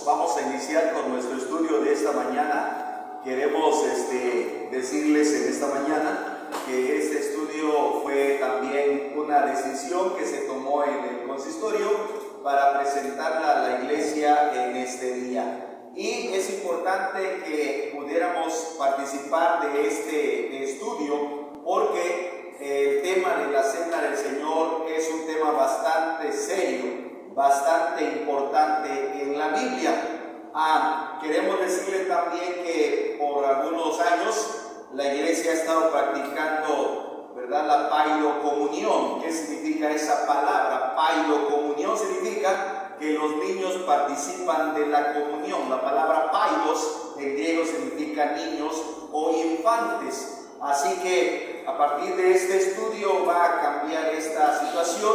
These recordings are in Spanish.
vamos a iniciar con nuestro estudio de esta mañana. Queremos decirles en esta mañana que este estudio fue también una decisión que se tomó en el consistorio para presentarla a la iglesia en este día. Y es importante que pudiéramos participar de este estudio porque el tema de la Cena del Señor es un tema bastante serio, bastante importante en la Biblia. Queremos decirle también que por algunos años la iglesia ha estado practicando, ¿verdad?, la paidocomunión. ¿Qué significa esa palabra? Paidocomunión significa que los niños participan de la comunión. La palabra paidos en griego significa niños o infantes. Así que a partir de este estudio va a cambiar esta situación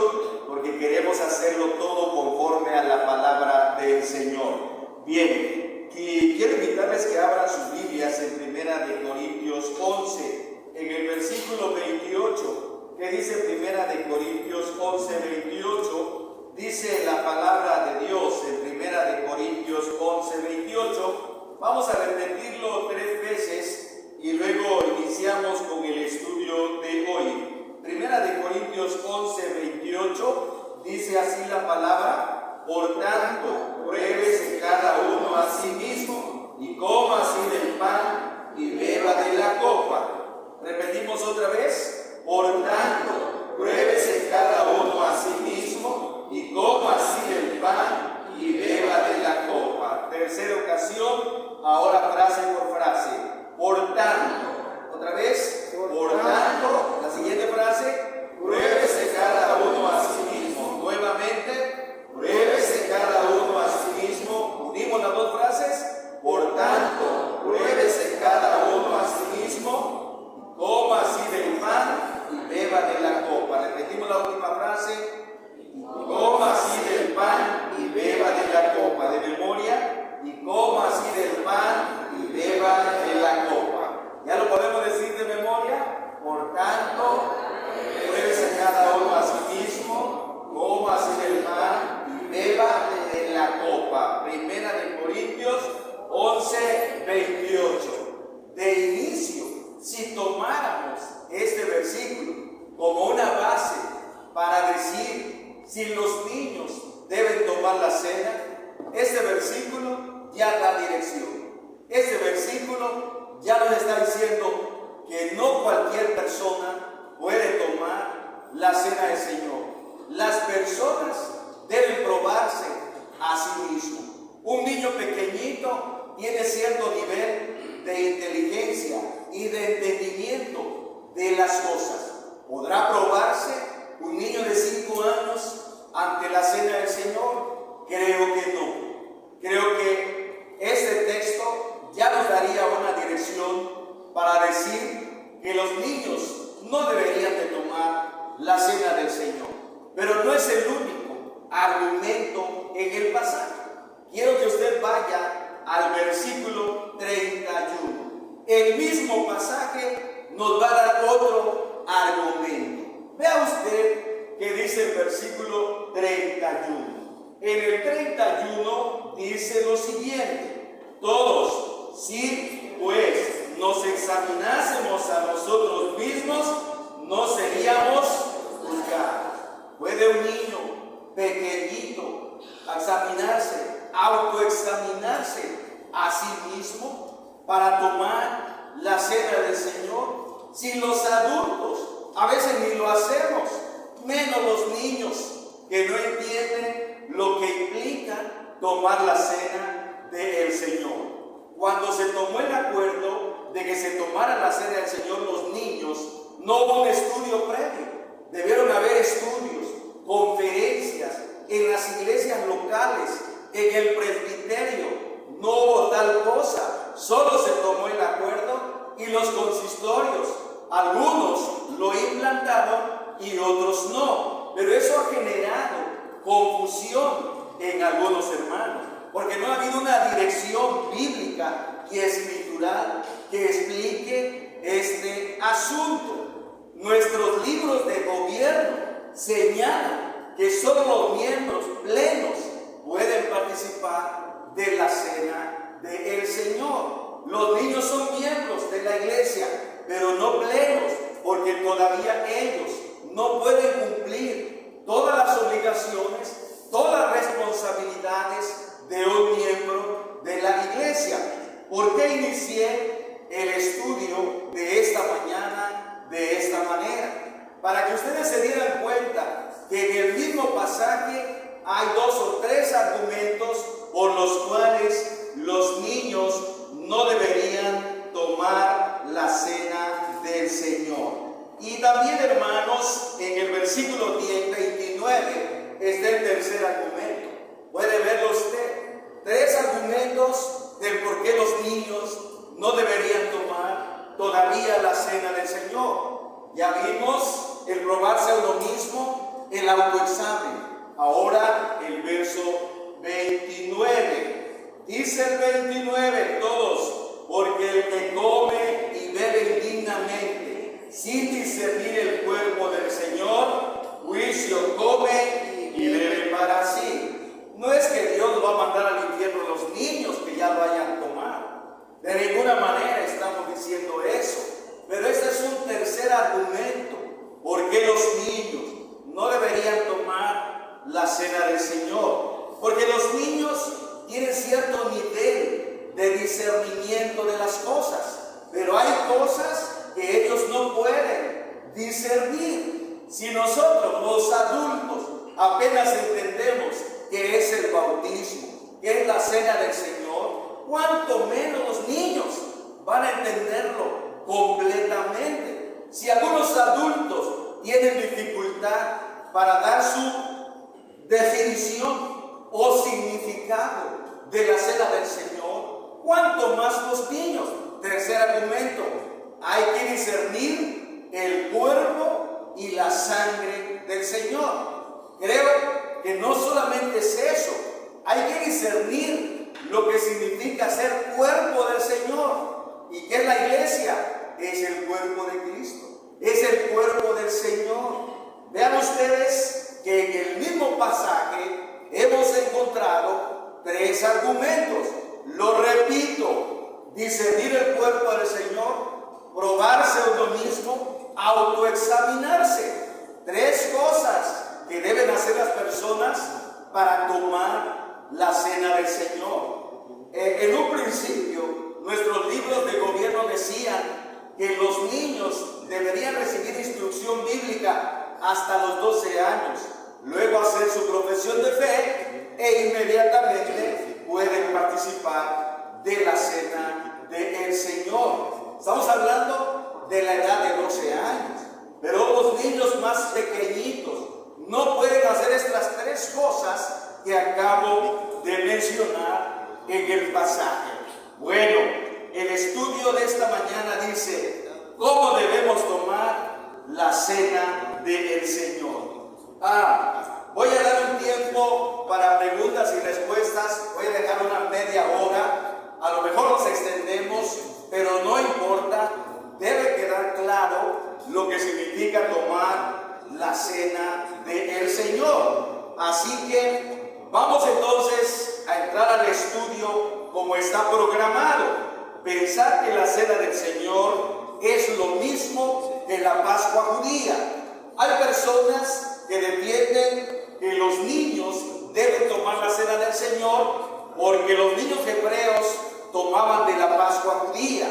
porque queremos hacerlo todo conforme a la palabra del Señor. Bien, y quiero invitarles que abran sus Biblias en Primera de Corintios 11, en el versículo 28, que dice Primera de Corintios 11, 28, dice la palabra de Dios en Primera de Corintios 11, 28. Vamos a repetirlo 3 veces y luego iniciamos con el estudio de hoy. Primera de Corintios 11, 28, dice así la palabra: por tanto, pruébese cada uno a sí mismo y coma así del pan y beba de la copa. Repetimos otra vez: por tanto, pruébese cada uno a sí mismo y coma así del pan y beba de la copa. Tercera ocasión, ahora frase por frase. Por tanto, otra vez, por tanto, la siguiente frase: pruébese cada uno a sí mismo. Nuevamente, pruébese cada uno a sí mismo. Unimos las dos frases. Por tanto, pruébese cada uno a sí mismo, coma así del pan y beba de la copa. Repetimos la última frase: coma así del pan y beba de la copa. De memoria: y coma así del pan y beba de la copa. ¿Ya lo podemos decir de memoria? Por tanto, pruébese cada uno a sí mismo, coma así del pan y beba de la copa. Primera de Corintios 11, 28. De inicio, si tomáramos este versículo como una base para decir si los niños deben tomar la cena, este versículo ya da dirección. Este versículo ya nos está diciendo que no cualquier persona puede tomar la cena del Señor. Las personas deben probarse a sí mismos. Un niño pequeñito tiene cierto nivel de inteligencia y de entendimiento de las cosas. ¿Podrá probarse un niño de 5 años ante la cena del Señor? Creo que no. Creo que este texto ya nos daría una dirección para decir que los niños no deberían de tomar la cena del Señor. Pero no es el único argumento en el pasaje. Quiero que usted vaya al versículo 31. El mismo pasaje nos va a dar otro argumento. Vea usted que dice el versículo 31. En el 31 dice lo siguiente: todos, si pues nos examinásemos a nosotros mismos, no seríamos juzgados. ¿Puede un niño pequeñito examinarse, autoexaminarse a sí mismo para tomar la cena del Señor? Si los adultos a veces ni lo hacemos, menos los niños que no entienden lo que implica tomar la cena del Señor. Cuando se tomó el acuerdo de que se tomara la cena del Señor los niños, no hubo un estudio previo. Debieron haber estudios, conferencias en las iglesias locales, en el presbiterio. No hubo tal cosa. Solo se tomó el acuerdo y los consistorios, algunos lo implantaron y otros no. Pero eso ha generado confusión en algunos hermanos, porque no ha habido una dirección bíblica y escritural que explique este asunto. Nuestros libros de gobierno señalan que solo los miembros plenos pueden participar de la Señor. Los niños son miembros de la iglesia, pero no plenos, porque todavía ellos no pueden cumplir todas las obligaciones, todas las responsabilidades de un miembro de la iglesia. ¿Por qué inicié el estudio de esta mañana de esta manera? Para que ustedes se dieran cuenta que en el mismo pasaje hay 2 o 3 argumentos por los cuales los niños no deberían tomar la cena del Señor. Y también, hermanos, en el versículo 29 está el tercer argumento. Puede verlo usted. 3 argumentos del por qué los niños no deberían tomar todavía la cena del Señor. Ya vimos el probarse a uno mismo, el autoexamen. Ahora el verso 29. Dice el 29, todos, porque el que come y bebe indignamente, sin discernir el cuerpo del Señor, juicio come y bebe para sí. No es que Dios va a mandar al infierno a los niños que ya lo hayan tomado. De ninguna manera estamos diciendo eso. Pero este es un tercer argumento. ¿Por qué los niños no deberían tomar la cena del Señor? Porque los niños tienen cierto nivel de discernimiento de las cosas, pero hay cosas que ellos no pueden discernir. Si nosotros, los adultos, apenas entendemos qué es el bautismo, qué es la cena del Señor, cuánto menos los niños van a entenderlo completamente. Si algunos adultos tienen dificultad para dar su definición o significado de la cena del Señor, cuánto más los niños. Tercer argumento, hay que discernir el cuerpo y la sangre del Señor. Creo que no solamente es eso, hay que discernir lo que significa ser cuerpo del Señor. ¿Y qué es la iglesia? Es el cuerpo de Cristo, es el cuerpo del Señor. Vean ustedes que en el mismo pasaje hemos encontrado 3 argumentos. Lo repito: discernir el cuerpo del Señor, probarse a uno mismo, autoexaminarse. 3 cosas que deben hacer las personas para tomar la cena del Señor. En un principio, nuestros libros de gobierno decían que los niños deberían recibir instrucción bíblica hasta los 12 años, luego hacer su profesión de fe e inmediatamente pueden participar de la cena del Señor. Estamos hablando de la edad de 12 años, pero los niños más pequeñitos no pueden hacer estas 3 cosas que acabo de mencionar en el pasaje. Bueno, el estudio de esta mañana dice: ¿cómo debemos tomar la cena del Señor? Voy a dar un tiempo para preguntas y respuestas. Voy a dejar una media hora. A lo mejor nos extendemos, pero no importa. Debe quedar claro lo que significa tomar la cena del Señor. Así que vamos entonces a entrar al estudio como está programado. Pensar que la cena del Señor es lo mismo que la Pascua judía. Hay personas que defienden que los niños deben tomar la cena del Señor porque los niños hebreos tomaban de la Pascua judía.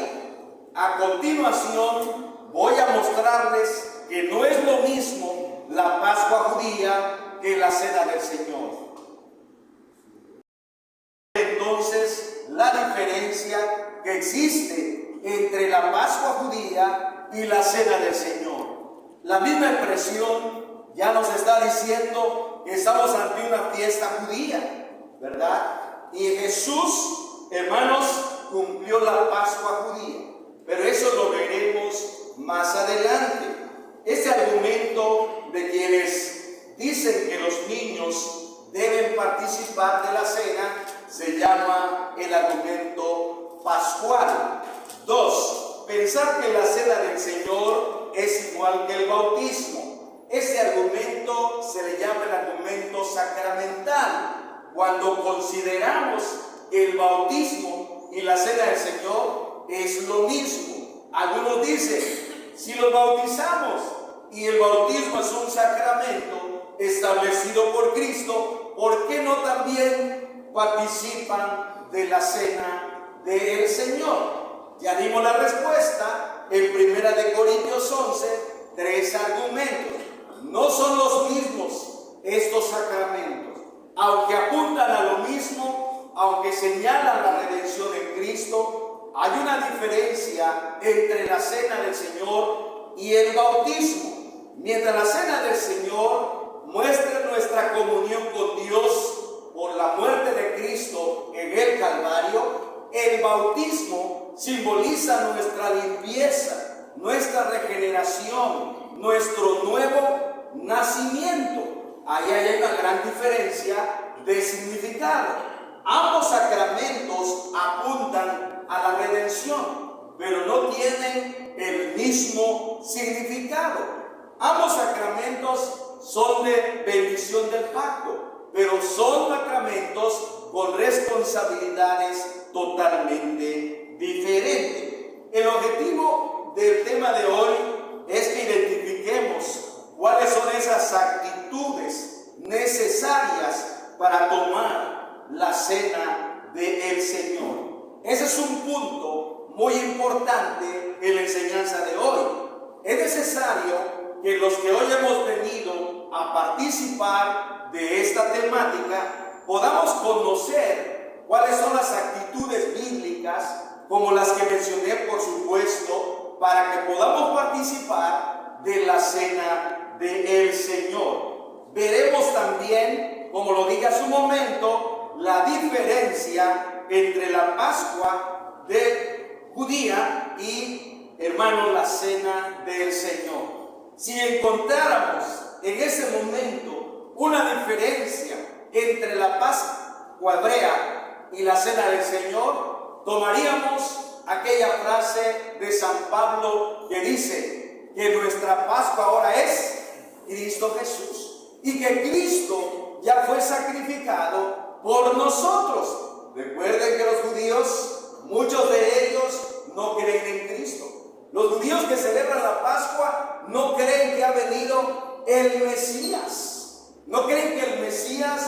A continuación voy a mostrarles que no es lo mismo la Pascua judía que la cena del Señor. Entonces, la diferencia que existe entre la Pascua judía y la cena del Señor. La misma expresión ya nos está diciendo que estamos ante una fiesta judía, ¿verdad? Y Jesús, hermanos, cumplió la Pascua judía, pero eso lo veremos más adelante. Este argumento de quienes dicen que los niños deben participar de la cena se llama el argumento pascual. 2. Pensar que la cena del Señor es igual que el bautismo. Este argumento se le llama el argumento sacramental. Cuando consideramos que el bautismo y la cena del Señor es lo mismo. Algunos dicen, si los bautizamos y el bautismo es un sacramento establecido por Cristo, ¿por qué no también participan de la cena del Señor? Ya dimos la respuesta en 1 Corintios 11, 3 argumentos. No son los mismos estos sacramentos, aunque apuntan a lo mismo, aunque señalan la redención en Cristo. Hay una diferencia entre la cena del Señor y el bautismo. Mientras la cena del Señor muestra nuestra comunión con Dios por la muerte de Cristo en el Calvario, el bautismo simboliza nuestra limpieza, nuestra regeneración, nuestro nuevo nacimiento. Ahí hay una gran diferencia de significado. Ambos sacramentos apuntan a la redención, pero no tienen el mismo significado. Ambos sacramentos son de bendición del pacto, pero son sacramentos con responsabilidades totalmente diferentes. El objetivo del tema de hoy es que identifiquemos cuáles son esas actitudes necesarias para tomar la cena del Señor. Ese es un punto muy importante en la enseñanza de hoy. Es necesario que los que hoy hemos venido a participar de esta temática podamos conocer cuáles son las actitudes bíblicas, como las que mencioné, por supuesto, para que podamos participar de la cena del Señor. Veremos también, como lo dije hace un momento, la diferencia entre la Pascua judía y, hermanos, la cena del Señor. Si encontráramos en ese momento una diferencia entre la Pascua hebrea y la cena del Señor, tomaríamos aquella frase de San Pablo que dice que nuestra Pascua ahora es Cristo Jesús y que Cristo ya fue sacrificado por nosotros. Recuerden que los judíos, muchos de ellos no creen en Cristo. Los judíos que celebran la Pascua no creen que ha venido el Mesías. No creen que el Mesías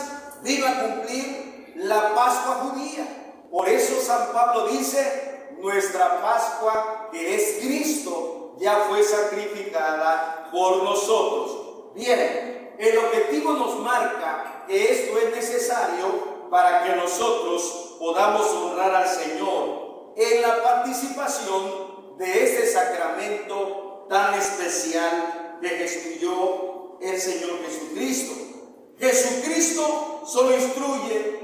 vino a cumplir la Pascua judía. Por eso San Pablo dice, nuestra Pascua, que es Cristo, ya fue sacrificada por nosotros. Bien, el objetivo nos marca que esto es necesario para que nosotros podamos honrar al Señor en la participación de este sacramento tan especial que instituyó el Señor Jesucristo. Jesucristo solo instituye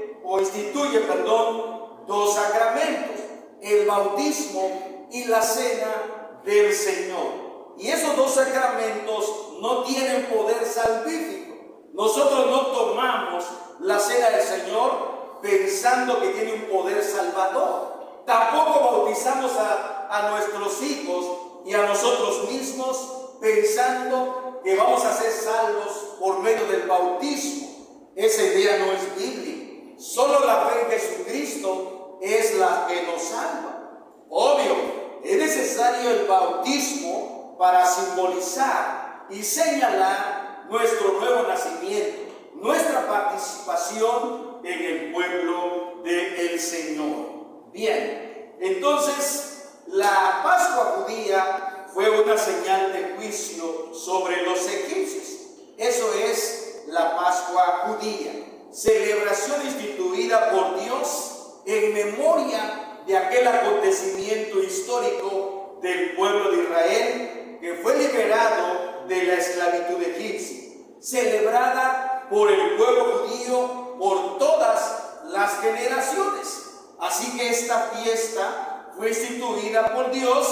dos sacramentos, el bautismo y la cena del Señor. Y esos dos sacramentos no tienen poder salvífico. Nosotros no tomamos la cena del Señor pensando que tiene un poder salvador. Tampoco bautizamos a nuestros hijos y a nosotros mismos pensando que vamos a ser salvos por medio del bautismo. Esa idea no es bíblica. Solo la fe en Jesucristo es la que nos salva. Obvio, es necesario el bautismo para simbolizar y señalar nuestro nuevo nacimiento, nuestra participación en el pueblo del Señor. Bien, entonces la Pascua judía fue una señal de juicio sobre los egipcios. Eso es la Pascua judía, celebración instituida por Dios en memoria de aquel acontecimiento histórico del pueblo de Israel que fue liberado de la esclavitud egipcia, celebrada por el pueblo judío por todas las generaciones. Así que esta fiesta fue instituida por Dios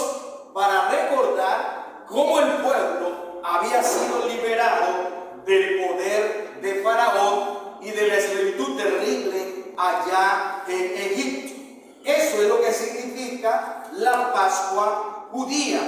para recordar cómo el pueblo había sido liberado del poder de Faraón y de la esclavitud terrible allá en Egipto. Eso es lo que significa la Pascua judía.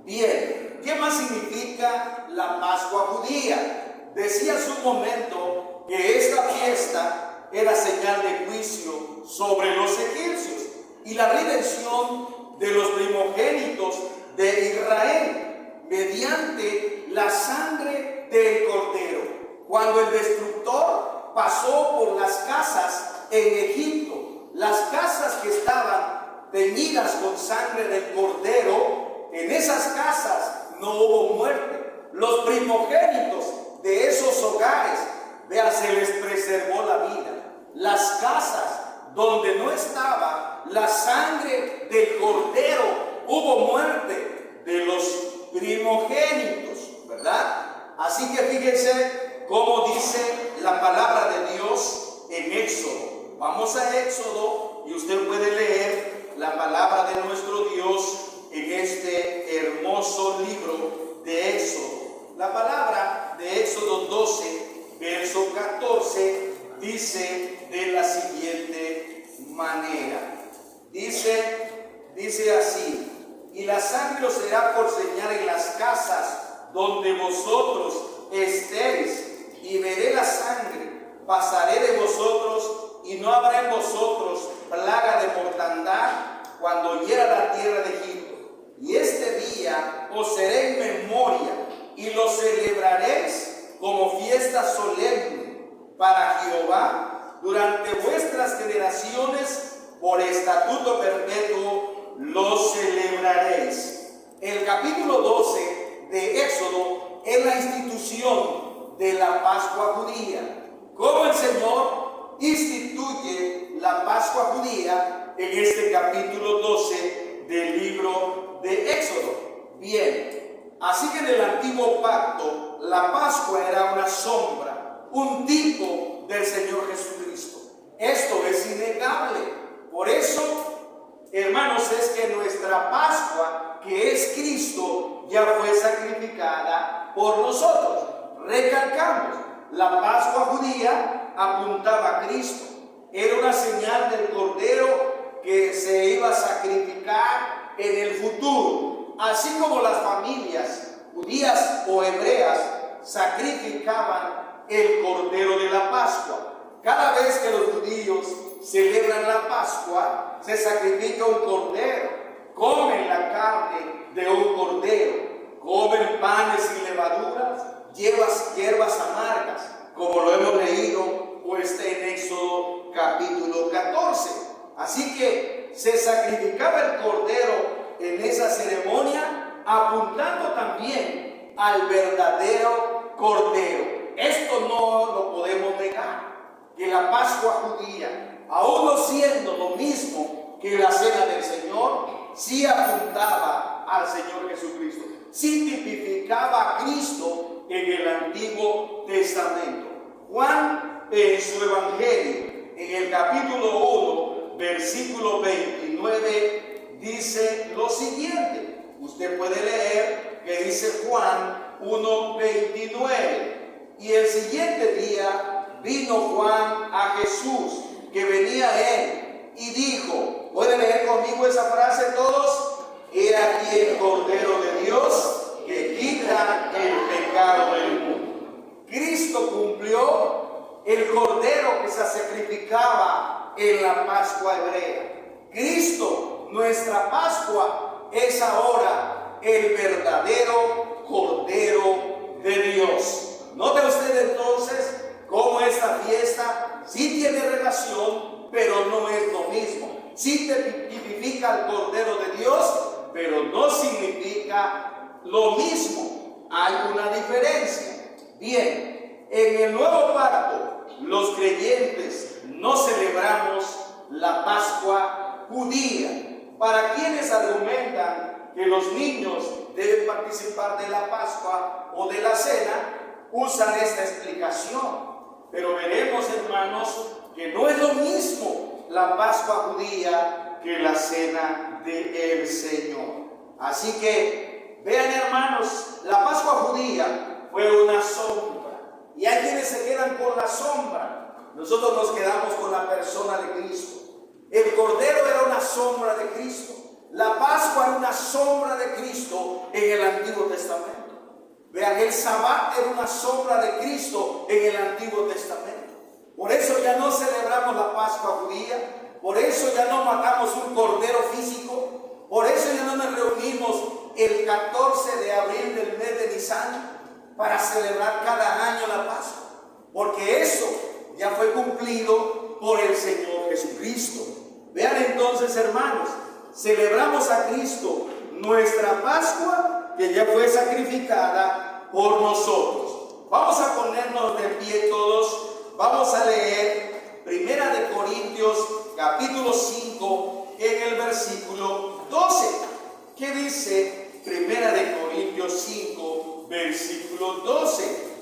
Bien, ¿qué más significa la Pascua judía? Decía hace un momento que esta fiesta era señal de juicio sobre los egipcios. y la redención de los primogénitos de Israel mediante la sangre del Cordero. Cuando el destructor pasó por las casas en Egipto, las casas que estaban teñidas con sangre del Cordero, en esas casas no hubo muerte. Los primogénitos de esos hogares, vea, se les preservó la vida. Las casas donde no estaba la sangre del Cordero, hubo muerte de los primogénitos, ¿verdad? Así que fíjense cómo dice la palabra de Dios en Éxodo. Vamos a Éxodo y usted puede leer la palabra de nuestro Dios en este hermoso libro de Éxodo. La palabra de Éxodo 12, verso 14, dice de la siguiente manera. Dice así: y la sangre os será por señal en las casas donde vosotros estéis, y veré la sangre, pasaré de vosotros, y no habrá en vosotros plaga de mortandad cuando hiera la tierra de Egipto. Y este día os seré en memoria, y lo celebraréis como fiesta solemne para Jehová durante vuestras generaciones, por estatuto perpetuo lo celebraréis. El capítulo 12 de Éxodo es la institución de la Pascua judía. Cómo el Señor instituye la Pascua judía en este capítulo 12 del libro de Éxodo. Bien, así que en el antiguo pacto la Pascua era una sombra, un tipo del Señor Jesucristo. Esto es innegable. Por eso, hermanos, es que nuestra Pascua, que es Cristo, ya fue sacrificada por nosotros. Recalcamos, la Pascua judía apuntaba a Cristo. Era una señal del Cordero que se iba a sacrificar en el futuro. Así como las familias judías o hebreas sacrificaban el Cordero de la Pascua. Cada vez que los judíos celebran la Pascua, se sacrifica un cordero, comen la carne de un cordero, comen panes sin levaduras, hierbas amargas, como lo hemos leído o está en Éxodo capítulo 14. Así que se sacrificaba el cordero en esa ceremonia, apuntando también al verdadero cordero. Esto no lo podemos negar, que la Pascua judía, aún no siendo lo mismo que la cena del Señor, sí apuntaba al Señor Jesucristo, sí tipificaba a Cristo en el Antiguo Testamento. Juan, en su Evangelio, en el capítulo 1, versículo 29, dice lo siguiente. Usted puede leer que dice Juan 1:29. Y el siguiente día vino Juan a Jesús, que venía a él, y dijo, ¿pueden leer conmigo esa frase todos? He aquí el Cordero de Dios que quita el pecado del mundo. Cristo cumplió el Cordero que se sacrificaba en la Pascua hebrea. Cristo, nuestra Pascua, es ahora el verdadero Cordero de Dios. Note usted entonces cómo esta fiesta sí tiene relación, pero no es lo mismo. Sí tipifica al Cordero de Dios, pero no significa lo mismo. Hay una diferencia. Bien, en el nuevo pacto, los creyentes no celebramos la Pascua judía. Para quienes argumentan que los niños deben participar de la Pascua o de la cena, usan esta explicación. Pero veremos, hermanos, que no es lo mismo la Pascua judía que la cena del Señor. Así que, vean, hermanos, la Pascua judía fue una sombra. Y hay quienes se quedan con la sombra. Nosotros nos quedamos con la persona de Cristo. El Cordero era una sombra de Cristo. La Pascua era una sombra de Cristo en el Antiguo Testamento. Vean, el Sabbat era una sombra de Cristo en el Antiguo Testamento. Por eso ya no celebramos la Pascua judía. Por eso ya no matamos un cordero físico. Por eso ya no nos reunimos el 14 de abril del mes de Nisan para celebrar cada año la Pascua, porque eso ya fue cumplido por el Señor Jesucristo. Vean entonces, hermanos, celebramos a Cristo, nuestra Pascua, que ya fue sacrificada por nosotros. Vamos a ponernos de pie todos. Vamos a leer Primera de Corintios capítulo 5 en el versículo 12. ¿Qué dice Primera de Corintios 5 versículo 12?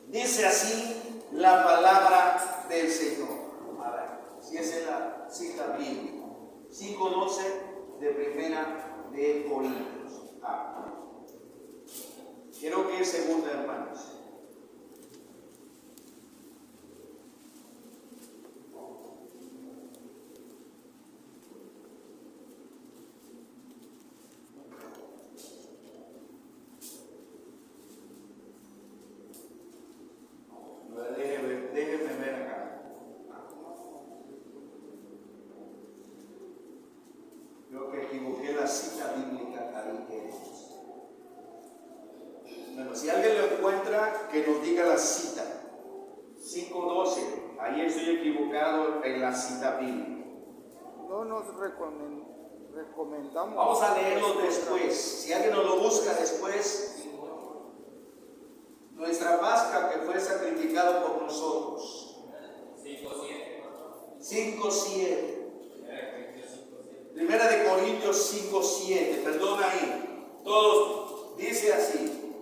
Dice así la palabra del Señor. A ver, si es en la cita bíblica, 5:12 de Primera de Corintios. Quiero que es segunda, hermanos. Déjenme ver acá. Creo que equivoqué la cita bíblica ahí que es. Bueno, si alguien lo encuentra, que nos diga la cita. 5:12. Ahí estoy equivocado en la cita bíblica. No nos recomendamos. Vamos a leerlo después. Si alguien nos lo busca después. Nuestra Pascua que fue sacrificado por nosotros. 5:7. Primera de Corintios 5:7. Perdón ahí. Todos dice así: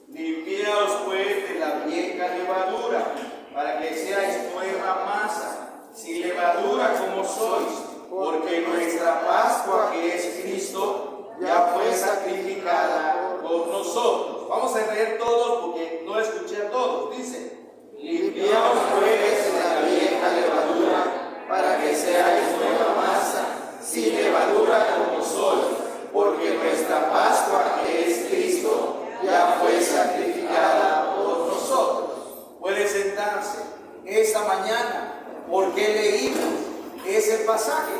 limpiaos pues de la vieja levadura, para que seáis nueva masa, sin levadura como sois, porque nuestra Pascua, que es Cristo, ya fue sacrificada por nosotros. Vamos a leer todos porque no escuché a todos. Dice: limpiaos pues de la vieja levadura, para que seáis nueva masa, sin levadura como sois, porque nuestra Pascua, que es Cristo, ya fue sacrificada por nosotros. Puede sentarse. Esta mañana, ¿por qué leímos ese pasaje?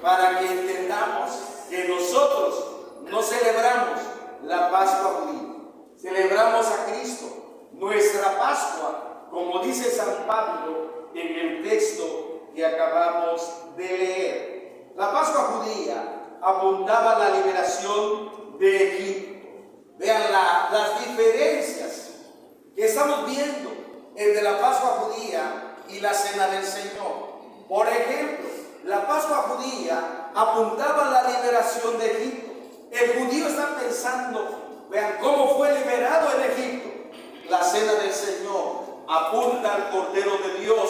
Para que entendamos que nosotros no celebramos la Pascua judía, celebramos a Cristo. Nuestra Pascua, como dice San Pablo en el texto que acabamos de leer. La Pascua judía apuntaba a la liberación de Egipto. Vean las diferencias que estamos viendo entre la Pascua judía y la Cena del Señor. Por ejemplo, la Pascua judía apuntaba a la liberación de Egipto. El judío está pensando, vean cómo fue liberado en Egipto. La Cena del Señor apunta al Cordero de Dios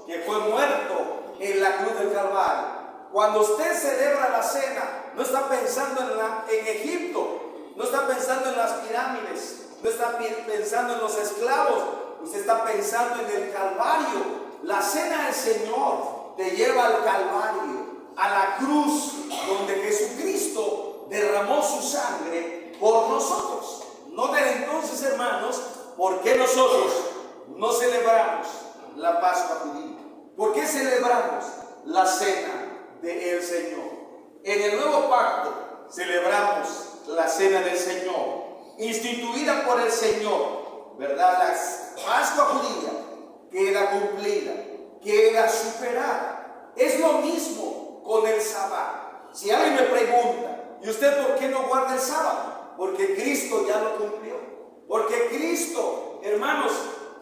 que fue muerto en la cruz del Calvario. Cuando usted celebra la cena, no está pensando en Egipto, no está pensando en las pirámides, no está pensando en los esclavos, usted está pensando en el Calvario. La Cena del Señor te lleva al Calvario, a la cruz donde Jesucristo derramó su sangre por nosotros. Noten entonces, hermanos, ¿por qué nosotros no celebramos la Pascua judía? ¿Por qué celebramos la Cena del Señor? En el Nuevo Pacto celebramos la Cena del Señor, instituida por el Señor, ¿verdad? La Pascua judía queda cumplida, queda superada. Es lo mismo con el sábado. Si alguien me pregunta, ¿y usted por qué no guarda el sábado? Porque Cristo ya lo cumplió. Porque Cristo, hermanos,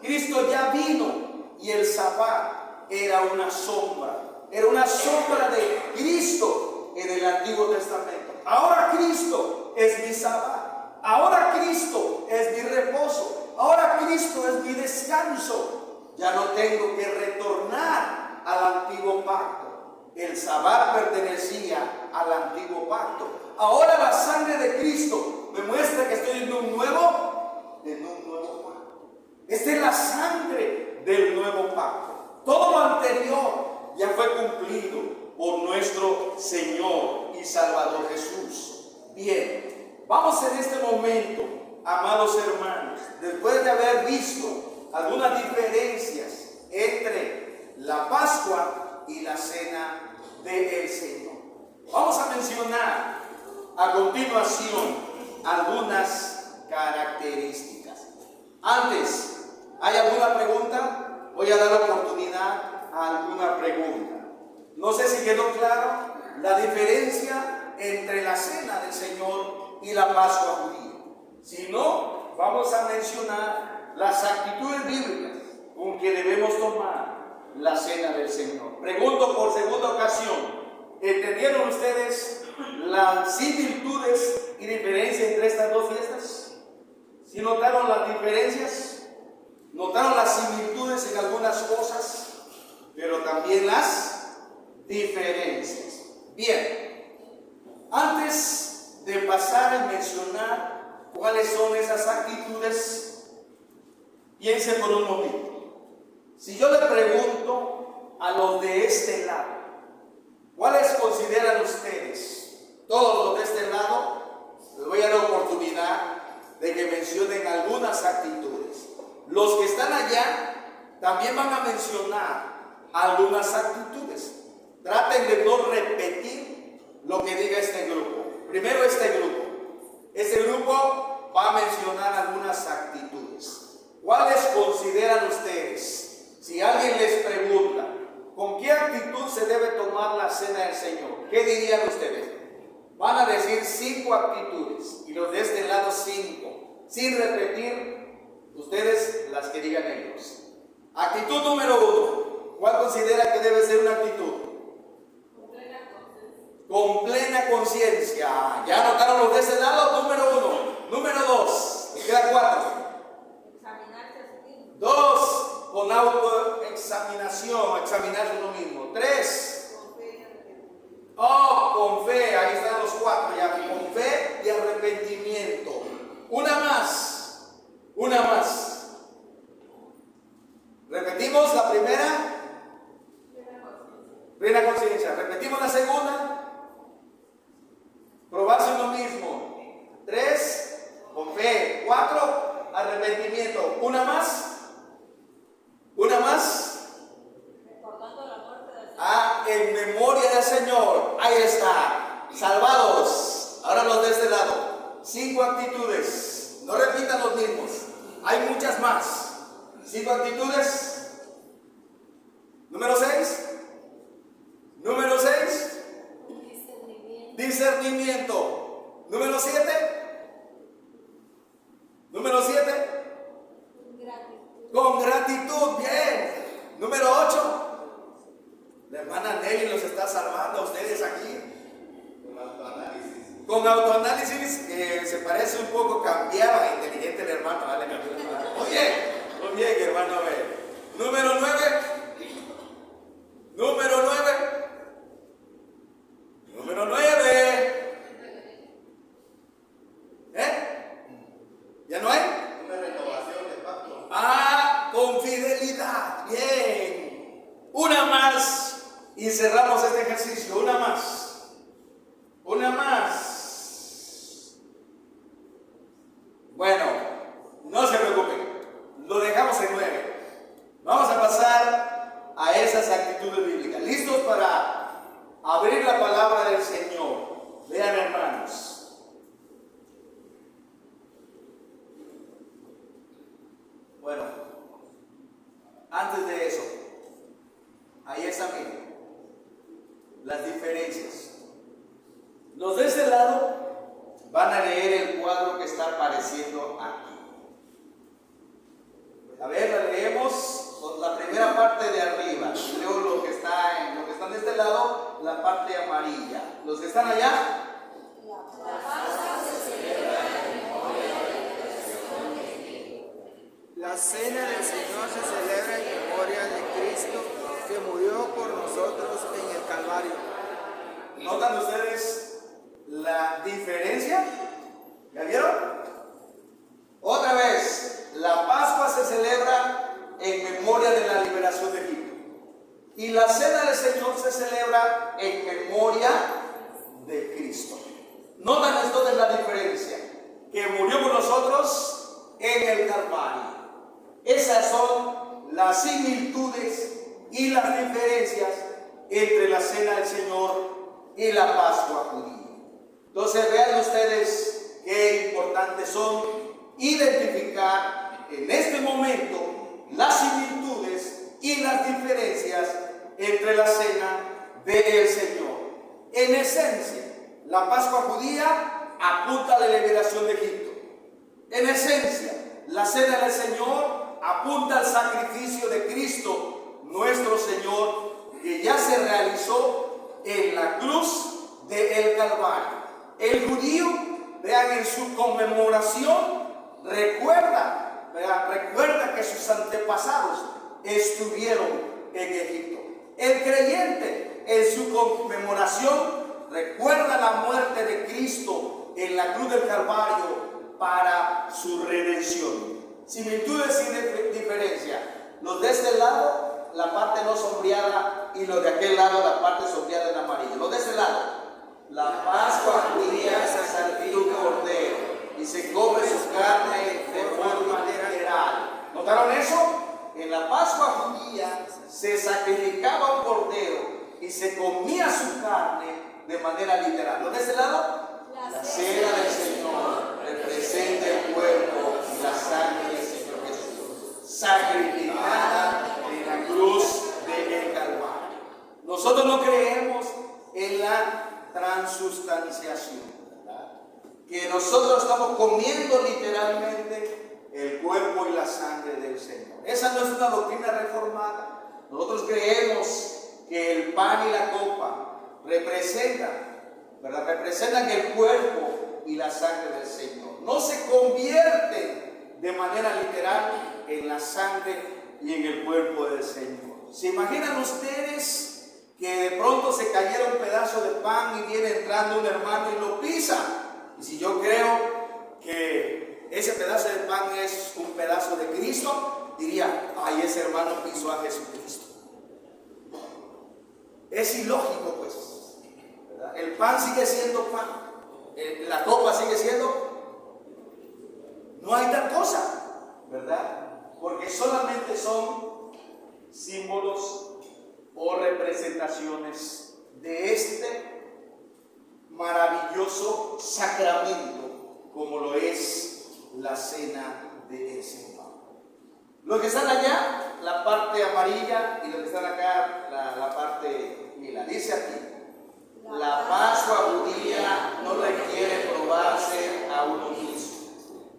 Cristo ya vino y el sábado era una sombra de Cristo en el Antiguo Testamento. Ahora Cristo es mi sábado. Ahora Cristo es mi reposo. Ahora Cristo es mi descanso. Ya no tengo que retornar al antiguo pacto. El sábado pertenecía al antiguo pacto. Ahora la sangre de Cristo me muestra que estoy en un nuevo pacto. Esta es la sangre del nuevo pacto. Todo lo anterior ya fue cumplido por nuestro Señor y Salvador Jesús. Bien, vamos en este momento, amados hermanos, después de haber visto algunas diferencias entre la Pascua y la Cena del Señor. Vamos a mencionar a continuación algunas características. Antes, ¿hay alguna pregunta? Voy a dar oportunidad a alguna pregunta. No sé si quedó claro la diferencia entre la cena del Señor y la Pascua judía. Si no, vamos a mencionar las actitudes bíblicas con que debemos tomar la cena del Señor. Pregunto por segunda ocasión, ¿entendieron ustedes las similitudes y diferencias entre estas dos fiestas? ¿Sí notaron las diferencias? ¿Notaron las similitudes en algunas cosas? Pero también las diferencias. Bien, antes de pasar a mencionar cuáles son esas actitudes, piense por un momento. Si yo le pregunto a los de este lado, ¿cuáles consideran ustedes? Todos los de este lado, les voy a dar oportunidad de que mencionen algunas actitudes. Los que están allá también van a mencionar algunas actitudes. Traten de no repetir lo que diga este grupo. Primero este grupo. Este grupo va a mencionar algunas actitudes. ¿Cuáles consideran ustedes? Si alguien les pregunta, ¿con qué actitud se debe tomar la cena del Señor? ¿Qué dirían ustedes? Van a decir 5 actitudes y los de este lado 5. Sin repetir, ustedes las que digan ellos. Actitud número 1. ¿Cuál considera que debe ser una actitud? Con plena conciencia. ¿Ya anotaron los de ese lado? Número 1. Número 2. Me quedan 4. Examinarse a sí mismo. 2. Con autoexaminación, examinarse uno mismo. 3. Con fe y arrepentimiento. Con fe. Ahí están los 4 ya. Con fe y arrepentimiento. Una más. Una más. Repetimos la primera. Plena conciencia. Repetimos la segunda. Probarse uno mismo. 3. Con fe. 4. Arrepentimiento. Una más. Una más. Recordando la muerte del Señor. En memoria del Señor. Ahí está. Salvados. Ahora los de este lado. 5 actitudes. No repitan los mismos. Hay muchas más. 5 actitudes. Número 6. Número 6. Discernimiento. Número 7. Número 7. Con gratitud. Bien. Número 8. La hermana Nelly los está salvando a ustedes aquí. Con autoanálisis. Se parece un poco, cambiaba. Inteligente el hermano. Vale, muy bien, hermano. Número 9. Número 9. Número 9. ¿Ya no hay? Una renovación de pacto. Con fidelidad. Bien. Una más. Y cerramos este ejercicio. Una más. Una más. Bueno, no se preocupen. Lo dejamos en 9. Vamos a pasar a esas actitudes bíblicas. ¿Listos para abrir la palabra del Señor? Vean, hermanos. Bueno, antes de eso, ahí está, miren, las diferencias. Los de este lado van a leer el cuadro que está apareciendo aquí. A ver, la leemos la primera parte de arriba, y luego lo que están de este lado, la parte amarilla. Los que están allá, La cena del Señor se celebra en memoria de Cristo que murió por nosotros en el Calvario. ¿notan ustedes la diferencia? ¿Ya vieron? Otra vez, la Pascua se celebra en memoria de la liberación de Egipto. Y la cena del Señor se celebra en memoria de Cristo. ¿Notan ustedes la diferencia? Que murió por nosotros en el Calvario. Esas son las similitudes y las diferencias entre la cena del Señor y la Pascua judía. Entonces vean ustedes qué importantes son identificar en este momento las similitudes y las diferencias entre la cena del Señor. En esencia, la Pascua judía apunta a la liberación de Egipto. En esencia, la cena del Señor apunta al sacrificio de Cristo, nuestro Señor, que ya se realizó en la cruz del Calvario. El judío, vean, en su conmemoración, recuerda que sus antepasados estuvieron en Egipto. El creyente, en su conmemoración, recuerda la muerte de Cristo en la cruz del Calvario para su redención. Similitudes y diferencia. Los de este lado, la parte no sombreada, y los de aquel lado, la parte sombreada en amarillo. Los de este lado, la Pascua judía se sacrifica un cordero y se come su carne de forma literal. ¿Notaron eso? En la Pascua judía se sacrificaba un cordero y se comía su carne de manera literal. ¿Los de este lado? La cena del Señor representa el cuerpo y la sangre del Señor Jesús, sacrificada en la cruz del Calvario. Nosotros no creemos en la transustanciación, ¿verdad? Que nosotros estamos comiendo literalmente el cuerpo y la sangre del Señor. Esa no es una doctrina reformada. Nosotros creemos que el pan y la copa representan el cuerpo y la sangre del Señor. No se convierten de manera literal en la sangre y en el cuerpo del Señor. ¿Se imaginan ustedes que de pronto se cayera un pedazo de pan y viene entrando un hermano y lo pisa? Y si yo creo que ese pedazo de pan es un pedazo de Cristo, diría, ay, ese hermano pisó a Jesucristo. Es ilógico, pues, ¿verdad? El pan sigue siendo pan, la copa sigue siendo, no hay tal cosa, ¿verdad? Porque solamente son símbolos o representaciones de este maravilloso sacramento como lo es la cena del Señor. Los que están allá, la parte amarilla, y los que están acá, la parte lila. Dice aquí, la Pascua judía no requiere probarse a uno mismo.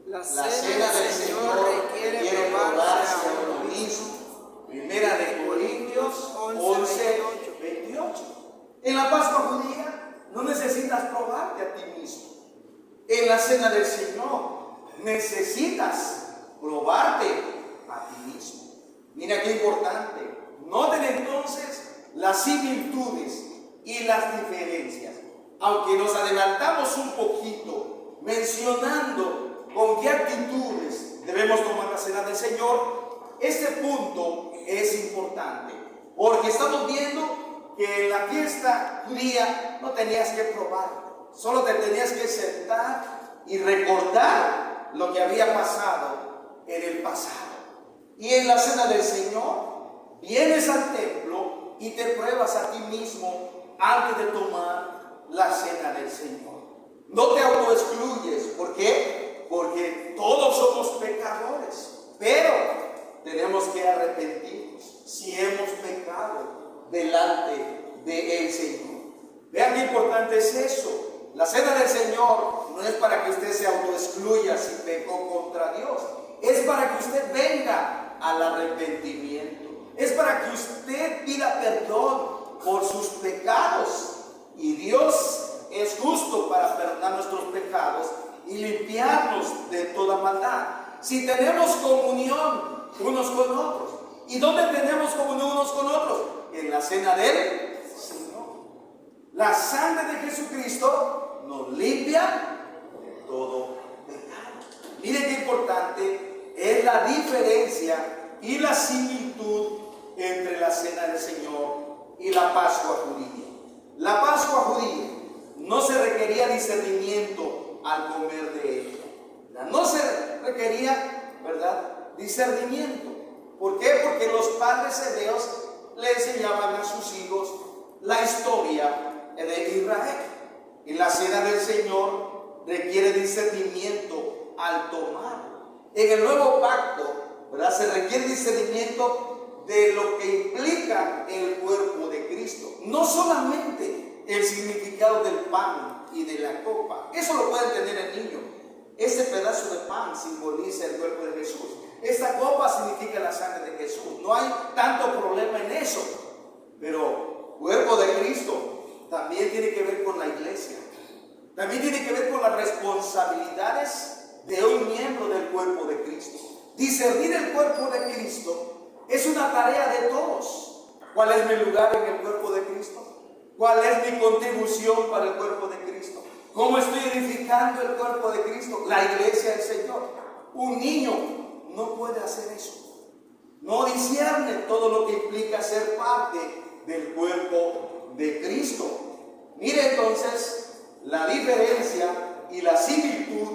La cena del Señor requiere probarse a uno mismo. Primera de Corintios 11, 28. En la Pascua judía no necesitas probarte a ti mismo. En la cena del Señor necesitas probarte a ti mismo. Mira qué importante. Noten entonces las similitudes y las diferencias. Aunque nos adelantamos un poquito mencionando con qué actitudes debemos tomar la cena del Señor, este punto es importante, porque estamos viendo que en la fiesta judía no tenías que probar, solo te tenías que sentar y recordar lo que había pasado en el pasado. Y en la cena del Señor, vienes al templo y te pruebas a ti mismo antes de tomar la cena del Señor. No te autoexcluyes. ¿Por qué? Porque todos somos pecadores, pero tenemos que arrepentirnos si hemos pecado delante del Señor. Vean qué importante es eso. La cena del Señor no es para que usted se autoexcluya si pecó contra Dios. Es para que usted venga al arrepentimiento. Es para que usted pida perdón por sus pecados. Y Dios es justo para perdonar nuestros pecados y limpiarnos de toda maldad. Si tenemos comunión unos con otros. ¿Y dónde tenemos comunión unos con otros? En la cena del Señor. La sangre de Jesucristo nos limpia de todo pecado. Miren qué importante es la diferencia y la similitud entre la cena del Señor y la Pascua judía. La Pascua judía no se requería discernimiento al comer de ella. No se requería, ¿verdad?, discernimiento. ¿Por qué? Porque los padres hebreos le enseñaban a sus hijos la historia de Israel. Y la cena del Señor requiere discernimiento al tomarlo. En el nuevo pacto, ¿verdad?, se requiere discernimiento de lo que implica el cuerpo de Cristo. No solamente el significado del pan y de la copa. Eso lo puede entender el niño. Este pedazo de pan simboliza el cuerpo de Jesús. Esta copa significa la sangre de Jesús. No hay tanto problema en eso. Pero cuerpo de Cristo también tiene que ver con la iglesia. También tiene que ver con las responsabilidades de un miembro del cuerpo de Cristo. Discernir el cuerpo de Cristo es una tarea de todos. ¿Cuál es mi lugar en el cuerpo de Cristo? ¿Cuál es mi contribución para el cuerpo de Cristo? ¿Cómo estoy edificando el cuerpo de Cristo? La iglesia del Señor. Un niño no puede hacer eso. No discierne todo lo que implica ser parte del cuerpo de Cristo. Mire entonces la diferencia y la similitud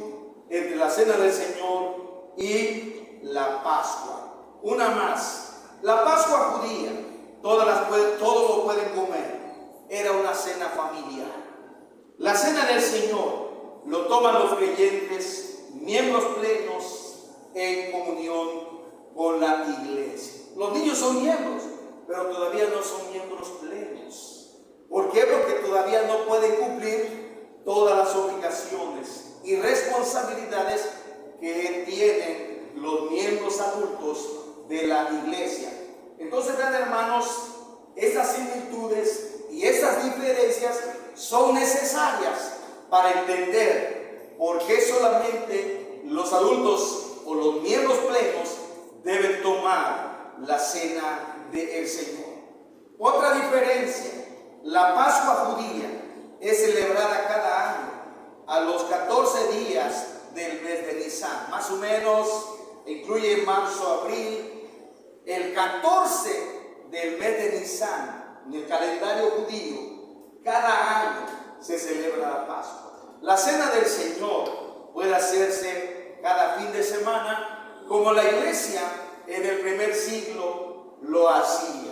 entre la cena del Señor y la Pascua. Una más. La Pascua judía, todos lo pueden comer. Era una cena familiar. La cena del Señor lo toman los creyentes, miembros plenos en comunión con la iglesia. Los niños son miembros, pero todavía no son miembros plenos. ¿Por qué? Porque todavía no pueden cumplir todas las obligaciones y responsabilidades que tienen los miembros adultos de la iglesia. Entonces, vean, hermanos, estas similitudes y estas diferencias son necesarias para entender por qué solamente los adultos o los miembros plenos deben tomar la cena del Señor. Otra diferencia: la Pascua judía es celebrada cada año a los 14 días del mes de Nisan. Más o menos incluye marzo, abril. El 14 del mes de Nisan, en el calendario judío, cada año se celebra la Pascua. La cena del Señor puede hacerse cada fin de semana, como la iglesia en el primer siglo lo hacía.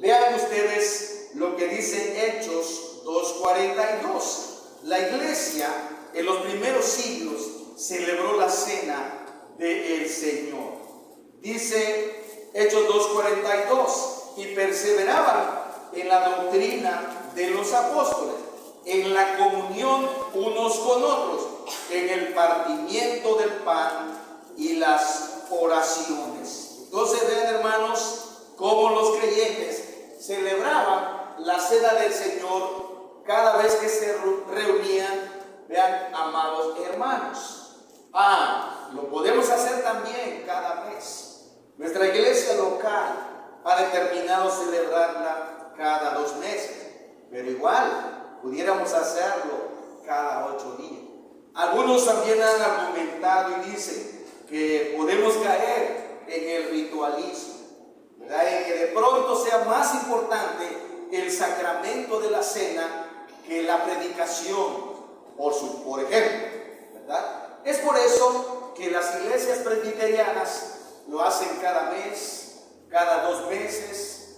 Vean ustedes lo que dice Hechos 2:42. La iglesia en los primeros siglos celebró la cena del Señor. Dice Hechos 2:42: y perseveraban en la doctrina de los apóstoles, en la comunión unos con otros, en el partimiento del pan y las oraciones. Entonces, vean, hermanos, cómo los creyentes celebraban la cena del Señor cada vez que se reunían. Vean, amados hermanos, lo podemos hacer también cada mes. Nuestra iglesia local ha determinado celebrarla cada 2 meses, pero igual pudiéramos hacerlo cada 8 días. Algunos también han argumentado y dicen que podemos caer en el ritualismo, ¿verdad?, en que de pronto sea más importante el sacramento de la cena que la predicación, por ejemplo, ¿verdad? Es por eso que las iglesias presbiterianas lo hacen cada mes, cada 2 meses,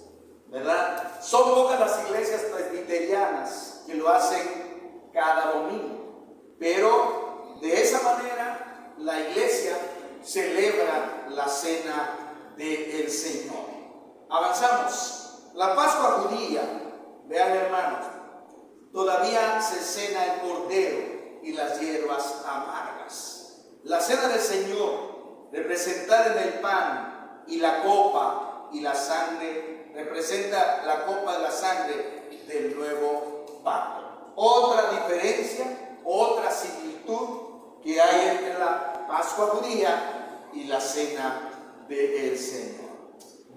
¿verdad? Son pocas las iglesias presbiterianas que lo hacen cada domingo, pero de esa manera la iglesia celebra la cena del Señor. Avanzamos. La Pascua judía, vean, hermanos, todavía se cena el cordero y las hierbas amargas. La cena del Señor, representada en el pan y la copa y la sangre, representa la copa de la sangre del nuevo pacto. Otra diferencia, otra similitud que hay entre la Pascua judía y la cena del Señor.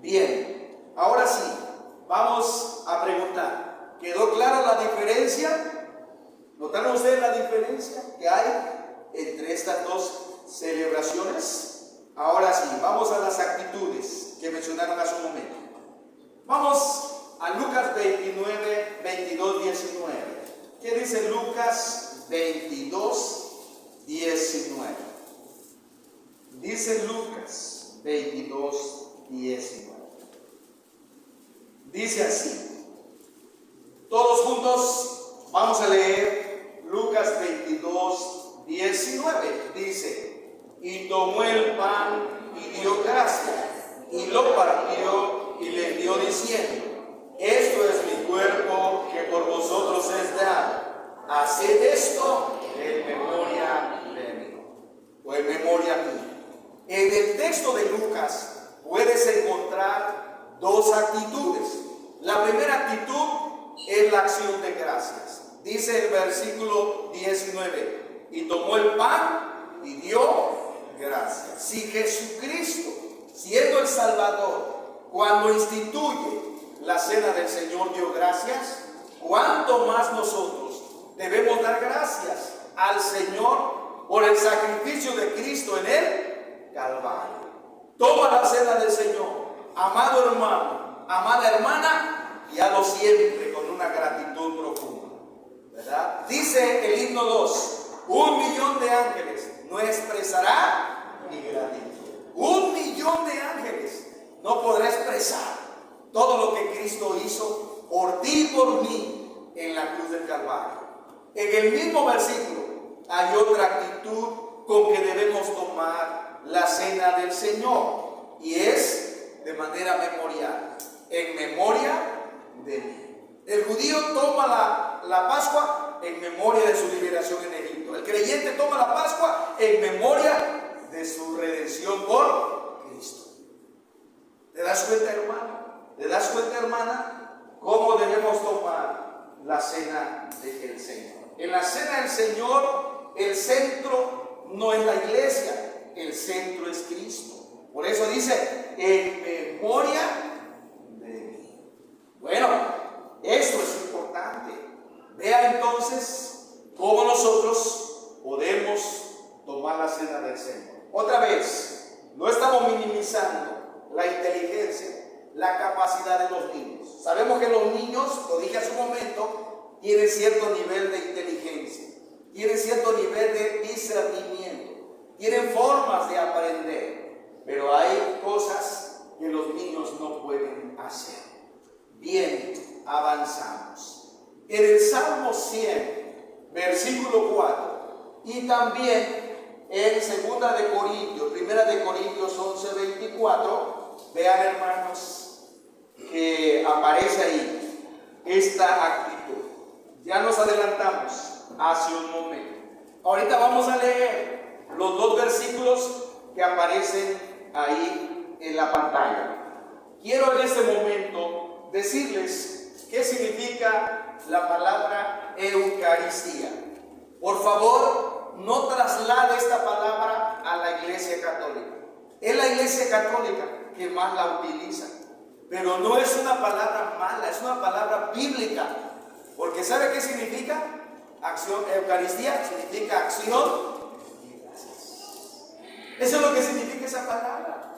Bien, ahora sí, vamos a preguntar. ¿Quedó clara la diferencia? ¿Notaron ustedes la diferencia que hay entre estas dos celebraciones? Ahora sí, vamos a las actitudes que mencionaron hace un momento. Vamos a Lucas 29, 22, 19. ¿Qué dice Lucas 22, 19? Dice Lucas 22, 19. Dice así: juntos, vamos a leer Lucas 22, 19. Dice: y tomó el pan y dio gracias, y lo partió y le dio diciendo: esto es mi cuerpo que por vosotros es dado. Haced esto en memoria de mí, o en memoria mía. En el texto de Lucas puedes encontrar dos actitudes. La primera actitud es la acción de gracias. Dice el versículo 19: y tomó el pan y dio gracias. Si Jesucristo, siendo el Salvador, cuando instituye la cena del Señor dio gracias, ¿cuánto más nosotros debemos dar gracias al Señor por el sacrificio de Cristo en el Calvario? Toma la cena del Señor, amado hermano, amada hermana, y hazlo siempre con una gratitud profunda, ¿verdad? Dice el himno 2: 1,000,000 de ángeles no expresará mi gratitud. 1,000,000 de ángeles no podrá expresar todo lo que Cristo hizo por ti y por mí en la cruz del Calvario. En el mismo versículo hay otra actitud con que debemos tomar la cena del Señor, y es de manera memorial, en memoria de mí. El judío toma la Pascua en memoria de su liberación en Egipto. El creyente toma la Pascua en memoria de su redención por Cristo. ¿Te das cuenta, hermano? ¿Te das cuenta, hermana? ¿Cómo debemos tomar la cena del Señor? En la cena del Señor, el centro no es la iglesia, el centro es Cristo. Por eso dice: en memoria de mí. Bueno, esto es importante. Vea entonces cómo nosotros podemos tomar la cena del Señor. Otra vez, no estamos minimizando la inteligencia, la capacidad de los niños. Sabemos que los niños, lo dije hace un momento, tienen cierto nivel de inteligencia, tienen cierto nivel de discernimiento, tienen formas de aprender, pero hay cosas que los niños no pueden hacer. Bien, avanzamos. En el Salmo 100, versículo 4, y también en 2 de Corintios, 1 de Corintios 11, 24, vean, hermanos, que aparece ahí esta actitud. Ya nos adelantamos hace un momento. Ahorita vamos a leer los dos versículos que aparecen ahí en la pantalla. Quiero en este momento decirles qué significa la palabra Eucaristía. Por favor, no traslade esta palabra a la Iglesia Católica. Es la Iglesia Católica que más la utiliza, pero no es una palabra mala, es una palabra bíblica. Porque ¿sabe qué significa? Acción, Eucaristía significa acción y gracias. Eso es lo que significa esa palabra.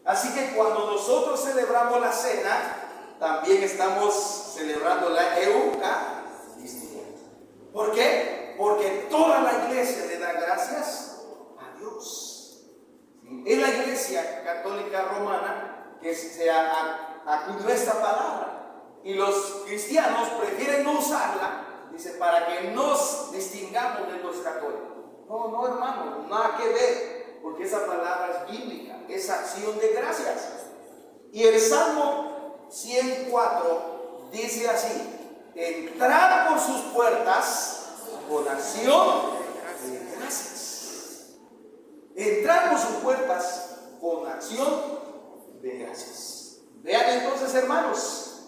Así que cuando nosotros celebramos la cena, también estamos celebrando la Eucaristía. ¿Por qué? Porque toda la iglesia le da gracias a Dios. Es la Iglesia Católica Romana que se acudió a esta palabra. Y los cristianos prefieren no usarla, dice, para que nos distingamos de los católicos. No, hermano, nada que ver, porque esa palabra es bíblica, es acción de gracias. Y el Salmo 104 dice así: entrad por sus puertas con acción de gracias. Entrad por sus puertas con acción de gracias. Vean entonces, hermanos,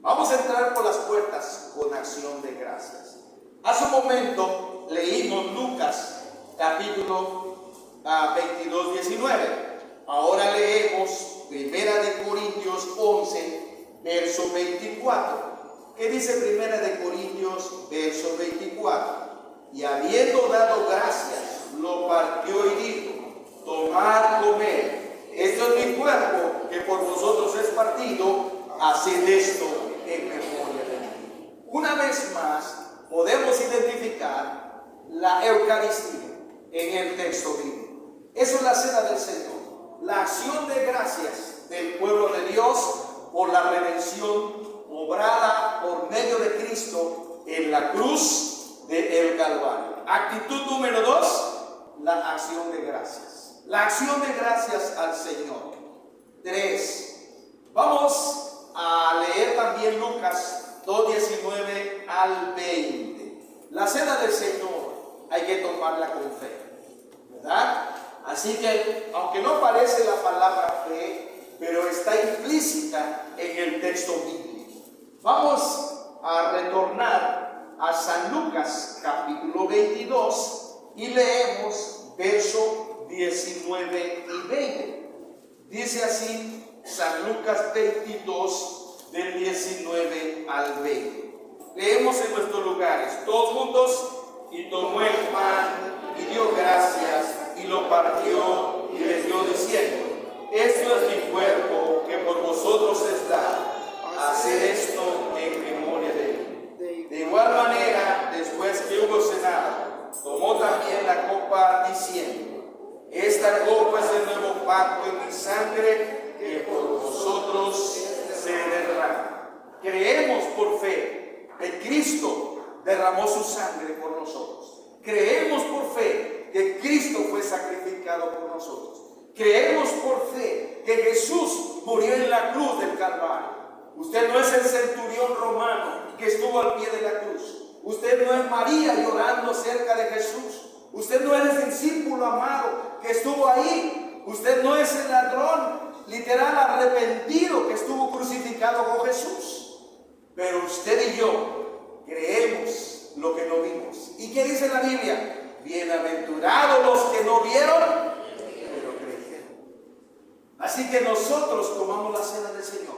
vamos a entrar por las puertas con acción de gracias. Hace un momento leímos Lucas capítulo 22, 19. Ahora leemos 1 de Corintios 11, verso 24. ¿Qué dice 1 de Corintios, verso 24? Y habiendo dado gracias, lo partió y dijo: tomad, comed, esto es mi cuerpo que por vosotros es partido, haced esto en memoria de mí. Una vez más, podemos identificar la Eucaristía en el texto bíblico. Eso es la cena del Señor, la acción de gracias del pueblo de Dios por la redención obrada por medio de Cristo la cruz del Calvario. Actitud número 2, la acción de gracias. La acción de gracias al Señor. 3. Vamos a leer también Lucas 2:19 al 20. La cena del Señor hay que tomarla con fe, ¿verdad? Así que, aunque no aparece la palabra fe, pero está implícita en el texto bíblico. Vamos a retornar a San Lucas capítulo 22 y leemos verso 19 y 20. Dice así San Lucas 22 del 19 al 20. Leemos en nuestros lugares, todos juntos. Y tomó el pan y dio gracias y lo partió y les dio diciendo: esto es mi cuerpo que por vosotros es dado. Haced esto en memoria de mí. De igual manera, después que hubo cenado, tomó también la copa diciendo: esta copa es el nuevo pacto en mi sangre que por vosotros se derrama. Creemos por fe que Cristo derramó su sangre por nosotros. Creemos por fe que Cristo fue sacrificado por nosotros. Creemos por fe que Jesús murió en la cruz del Calvario. Usted no es el centurión romano que estuvo al pie de la cruz. Usted no es María llorando cerca de Jesús. Usted no es el discípulo amado que estuvo ahí. Usted no es el ladrón literal arrepentido que estuvo crucificado con Jesús. Pero usted y yo creemos lo que no vimos. ¿Y qué dice la Biblia? Bienaventurados los que no vieron, pero creyeron. Así que nosotros tomamos la cena del Señor,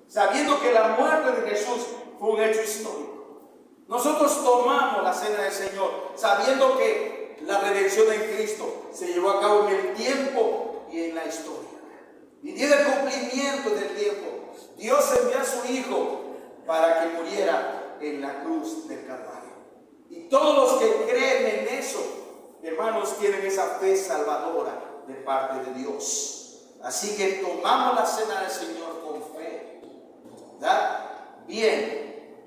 sabiendo que la muerte de Jesús fue un hecho histórico. Nosotros tomamos la cena del Señor, sabiendo que la redención en Cristo se llevó a cabo en el tiempo y en la historia. Y en el cumplimiento del tiempo, Dios envió a su Hijo para que muriera en la cruz del Calvario. Y todos los que creen en eso, hermanos, tienen esa fe salvadora de parte de Dios. Así que tomamos la cena del Señor con fe, ¿verdad? Bien,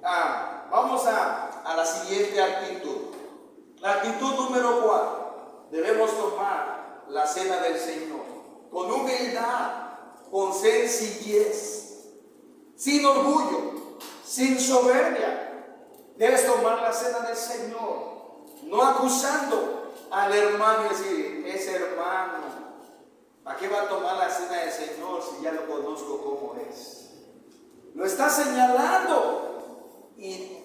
vamos a la siguiente actitud. La actitud número 4. Debemos tomar la cena del Señor con humildad, con sencillez, sin orgullo, sin soberbia. Debes tomar la cena del Señor, no acusando al hermano y decir: ese hermano, ¿para qué va a tomar la cena del Señor si ya lo conozco como es? Lo está señalando y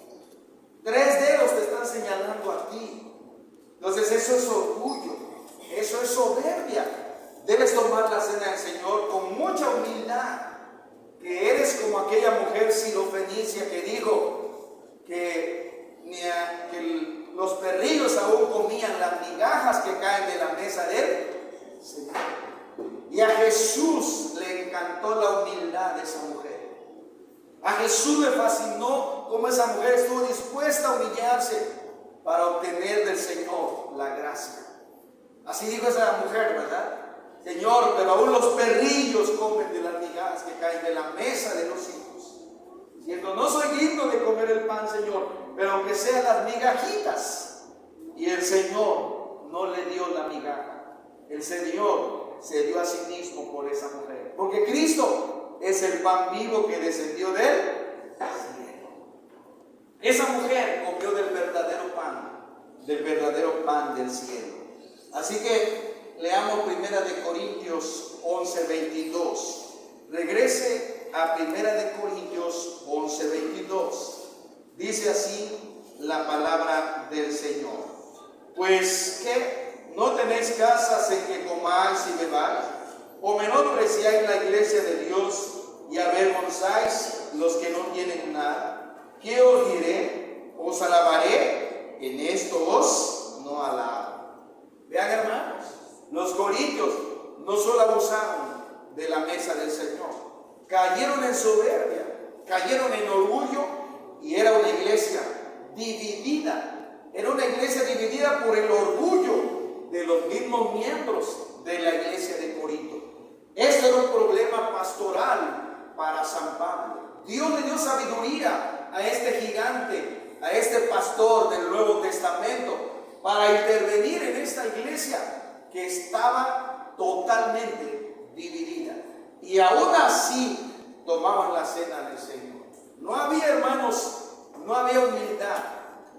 3 dedos te están señalando a ti. Entonces eso es orgullo, eso es soberbia. Debes tomar la cena del Señor con mucha humildad, que eres como aquella mujer sirofenicia que dijo que los perrillos aún comían las migajas que caen de la mesa del Señor. Y a Jesús le encantó la humildad de esa mujer. A Jesús le fascinó cómo esa mujer estuvo dispuesta a humillarse para obtener del Señor la gracia. Así dijo esa mujer, ¿verdad? Señor, pero aún los perrillos comen de las migajas que caen de la mesa de los hijos. Diciendo: no soy digno de comer el pan, Señor, pero aunque sean las migajitas. Y el Señor no le dio la migaja. El Señor se dio a sí mismo por esa mujer. Porque Cristo es el pan vivo que descendió del cielo. Esa mujer comió del verdadero pan del cielo. Así que leamos 1 Corintios 11:22. Regrese a 1 Corintios 11:22. Dice así la palabra del Señor: pues que no tenéis casas en que comáis y bebáis, o menospreciáis la iglesia de Dios y avergonzáis los que no tienen nada. ¿Qué os diré? ¿Os alabaré? En esto os no alabo. Vean, hermanos, los corintios no solo abusaron de la mesa del Señor, cayeron en soberbia, cayeron en orgullo, y era una iglesia dividida. Era una iglesia dividida por el orgullo de los mismos miembros de la iglesia de Corinto. Esto era un problema pastoral para San Pablo. Dios le dio sabiduría a este gigante a este pastor del Nuevo Testamento para intervenir en esta iglesia que estaba totalmente dividida. Y aún así tomaban la cena del Señor. No había, hermanos, no había humildad,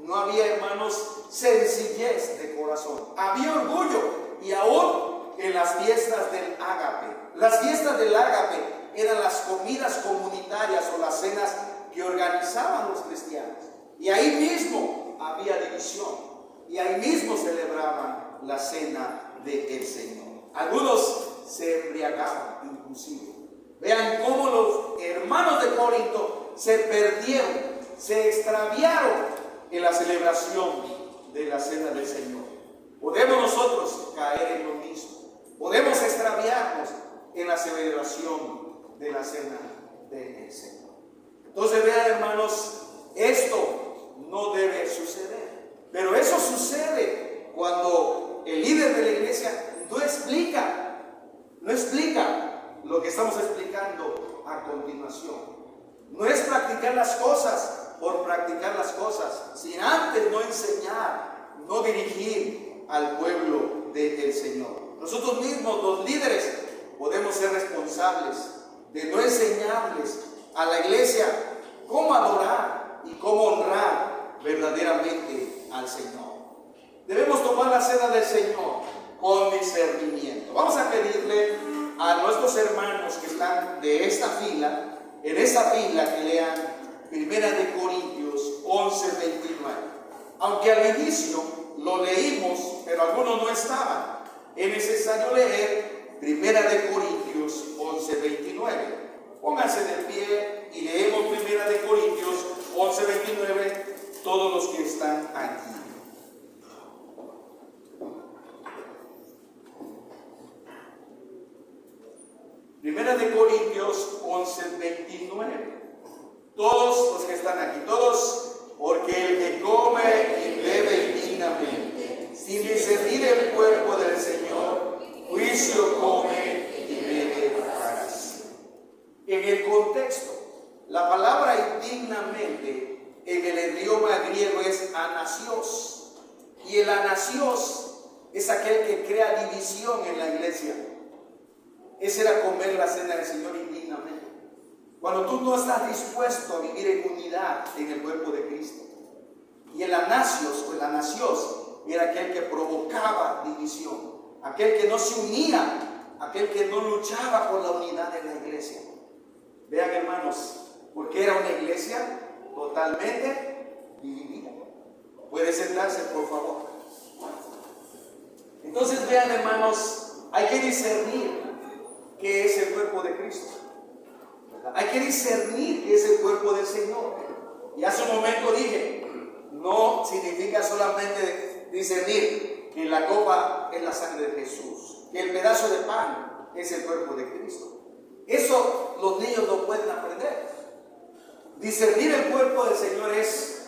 no había, hermanos, sencillez de corazón. Había orgullo, y aún en las fiestas del ágape. Las fiestas del ágape eran las comidas comunitarias o las cenas que organizaban los cristianos. Y ahí mismo había división. Y ahí mismo celebraban la cena del Señor. Algunos se embriagaban inclusive. Vean cómo los hermanos de Corinto se perdieron, se extraviaron en la celebración de la cena del Señor. Podemos nosotros caer en lo mismo. Podemos extraviarnos en la celebración de la cena del Señor. Entonces vean, hermanos, esto no debe suceder. Pero eso sucede cuando el líder de la iglesia no explica lo que estamos explicando a continuación. No es practicar las cosas por practicar las cosas, sin antes no enseñar, no dirigir al pueblo del Señor. Nosotros mismos, los líderes, podemos ser responsables de no enseñarles a la iglesia cómo adorar y cómo honrar verdaderamente al Señor. Debemos tomar la cena del Señor con discernimiento. Vamos a pedirle a nuestros hermanos que están de esta fila, en esta fila, que lean 1 Corintios 11:29. Aunque al inicio lo leímos, pero algunos no estaban, es necesario leer 1 Corintios 11:29. Pónganse de pie y leemos 1 Corintios 11:29, todos los que están aquí. Primera de Corintios 11:29. Todos los que están aquí, todos, porque el que come y bebe indignamente, sin discernir el cuerpo del Señor, juicio come y bebe para sí. En el contexto, la palabra indignamente en el idioma griego es anasios, y el anasios es aquel que crea división en la iglesia. Ese era comer la cena del Señor indignamente. Cuando tú no estás dispuesto a vivir en unidad en el cuerpo de Cristo. Y el anasios o el anasios era aquel que provocaba división, aquel que no se unía, aquel que no luchaba por la unidad de la iglesia. Vean, hermanos, porque era una iglesia totalmente dividida. Puede sentarse, por favor. Entonces vean, hermanos, hay que discernir qué es el cuerpo de Cristo. Hay que discernir qué es el cuerpo del Señor. Y hace un momento dije, no significa solamente discernir que la copa es la sangre de Jesús, que el pedazo de pan es el cuerpo de Cristo. Eso los niños no pueden aprender. Discernir el cuerpo del Señor es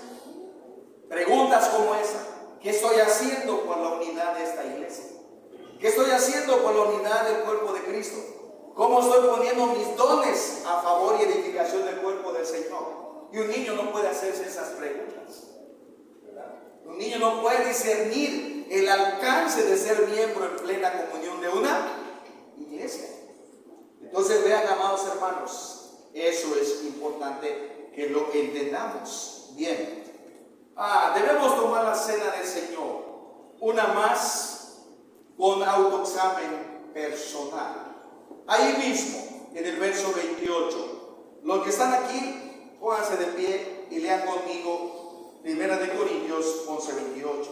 preguntas como esa: ¿qué estoy haciendo por la unidad de esta iglesia? ¿Qué estoy haciendo por la unidad del cuerpo de Cristo? ¿Cómo estoy poniendo mis dones a favor y edificación del cuerpo del Señor? Y un niño no puede hacerse esas preguntas, ¿verdad? Un niño no puede discernir el alcance de ser miembro en plena comunión de una iglesia. Entonces vean, amados hermanos, eso es importante que lo entendamos bien. Debemos tomar la cena del Señor, una más, con autoexamen personal. Ahí mismo, en el verso 28, los que están aquí, pónganse de pie y lean conmigo 1 Corintios 11:28.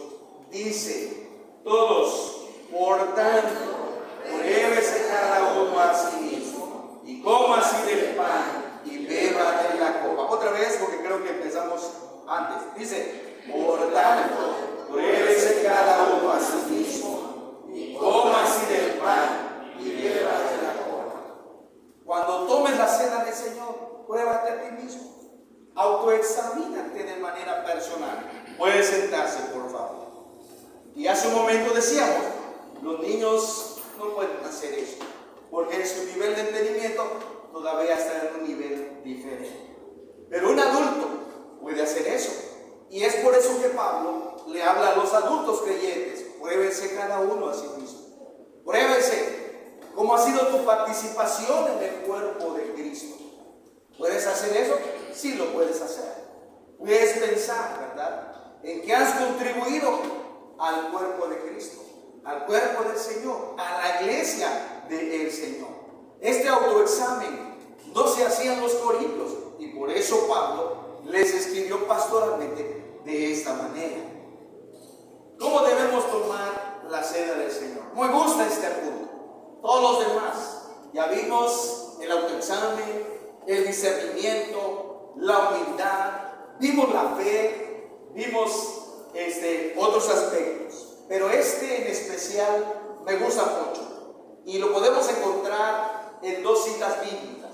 Dice, todos, por tanto, pruébese cada uno a sí mismo, y coma así del pan, y beba de la copa. Otra vez, porque creo que empezamos antes. Dice, por tanto, pruébese cada uno a sí mismo, y coma así del pan, y beba de la copa. Cuando tomes la cena del Señor, pruébate a ti mismo. Autoexamínate de manera personal. Puede sentarse, por favor. Y hace un momento decíamos, los niños no pueden hacer eso, porque su nivel de entendimiento todavía está en un nivel diferente. Pero un adulto puede hacer eso. Y uno a sí mismo. Pruébese cómo ha sido tu participación en el cuerpo de Cristo. ¿Puedes hacer eso? Sí lo puedes hacer. Puedes pensar, ¿verdad?, en que has contribuido al cuerpo de Cristo, al cuerpo del Señor, a la iglesia del Señor. Este autoexamen no se hacía en los Corintios y por eso Pablo les escribió pastoralmente de esta manera. ¿Cómo debemos tomar la cena del Señor? Me gusta este punto. Todos los demás, ya vimos el autoexamen, el discernimiento, la humildad, vimos la fe, vimos otros aspectos, pero este en especial me gusta mucho y lo podemos encontrar en dos citas bíblicas.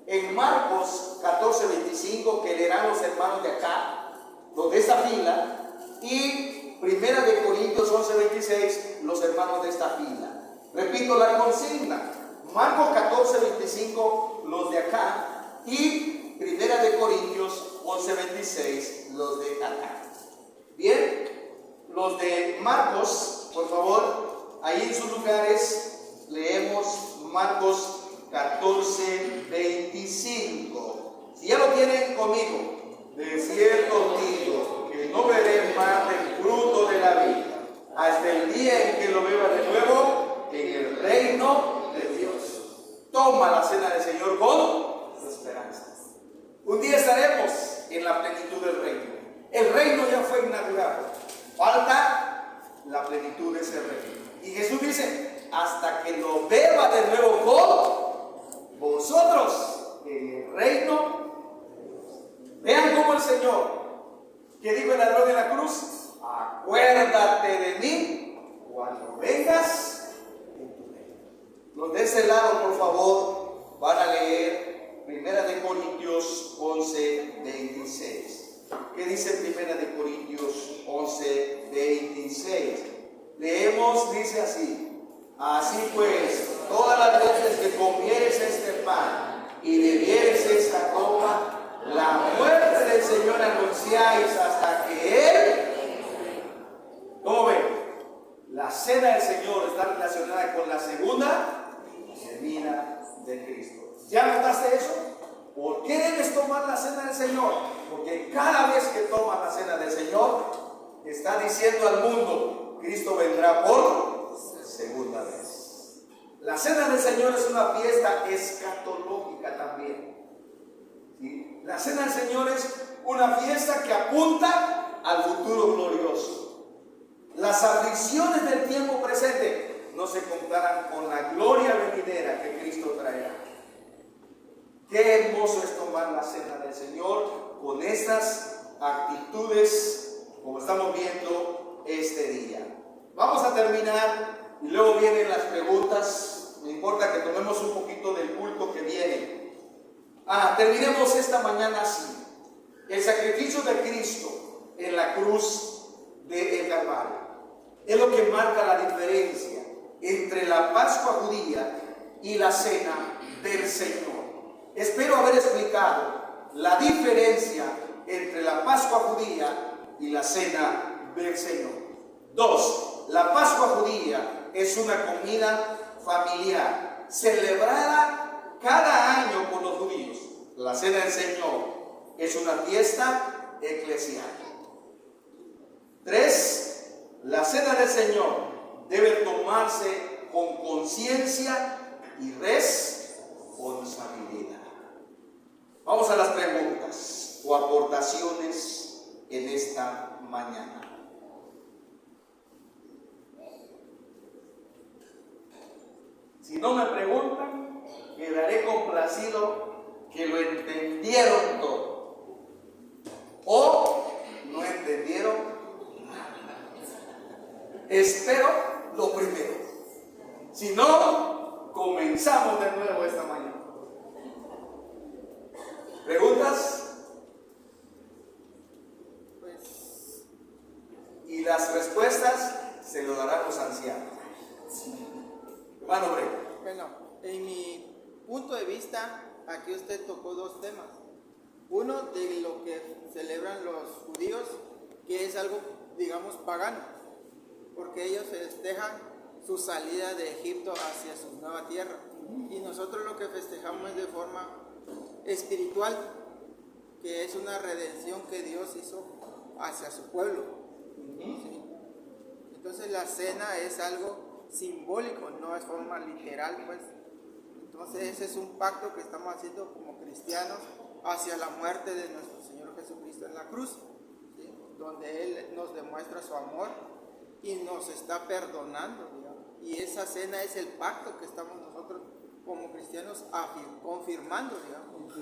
En Marcos 14:25, que leerán los hermanos de acá, los de esta fila, y Primera de Corintios 11:26, los hermanos de esta fila. Repito la consigna: Marcos 14:25, los de acá, y Primera de Corintios 11:26, los de acá. Bien, los de Marcos, por favor, ahí en sus lugares, leemos Marcos 14:25. Si ya lo tienen conmigo: de cierto digo que no veré más del fruto de la vida hasta el día en que lo beba de nuevo en el reino de Dios. Toma la cena del Señor con esperanza. Un día estaremos en la plenitud del reino. El reino ya fue inaugurado. Falta la plenitud de ese reino. Y Jesús dice: hasta que lo beba de nuevo con vosotros en el reino. Vean cómo el Señor, que dijo el ladrón de la cruz: acuérdate de mí cuando vengas en tu reino. Los de ese lado, por favor, van a leer Primera de Corintios 11:26. ¿Qué dice Primera de Corintios 11:26? Leemos, dice así: así pues, todas las veces que comieres este pan y bebieres esta copa, la muerte del Señor anunciáis hasta que Él. ¿Cómo ven? La cena del Señor está relacionada con la segunda venida de Cristo. ¿Ya notaste eso? ¿Por qué debes tomar la cena del Señor? Porque cada vez que tomas la cena del Señor, está diciendo al mundo: Cristo vendrá por segunda vez. La cena del Señor es una fiesta escatológica también. ¿Sí? La cena del Señor es una fiesta que apunta al futuro glorioso. Las aflicciones del tiempo presente no se comparan con la gloria venidera que Cristo traerá. Qué hermoso es tomar la cena del Señor con estas actitudes, como estamos viendo este día. Vamos a terminar y luego vienen las preguntas. Me importa que tomemos un poquito del culto que viene. Terminemos esta mañana así. El sacrificio de Cristo en la cruz del Calvario es lo que marca la diferencia entre la Pascua judía y la cena del Señor. Espero haber explicado la diferencia entre la Pascua judía y la cena del Señor. 2. La Pascua judía es una comida familiar celebrada cada año por los judíos. La cena del Señor es una fiesta eclesial. 3. La cena del Señor debe tomarse con conciencia y responsabilidad. Vamos a las preguntas o aportaciones en esta mañana. Si no me preguntan, quedaré complacido que lo entendieron todo. O no entendieron nada. Espero lo primero. Si no, comenzamos de nuevo esta mañana. ¿Preguntas? Pues, y las respuestas se lo darán los ancianos. Hermano Breno. bueno, en mi punto de vista, aquí usted tocó dos temas. Uno, de lo que celebran los judíos, que es algo, digamos, pagano. porque ellos festejan su salida de Egipto hacia su nueva tierra. Y nosotros lo que festejamos es de forma espiritual, que es una redención que Dios hizo hacia su pueblo. ¿Sí? Entonces la cena es algo simbólico, no es forma literal, pues. Entonces ese es un pacto que estamos haciendo como cristianos hacia la muerte de nuestro Señor Jesucristo en la cruz, ¿sí? Donde Él nos demuestra su amor y nos está perdonando, digamos. Y esa cena es el pacto que estamos nosotros como cristianos confirmando, digamos.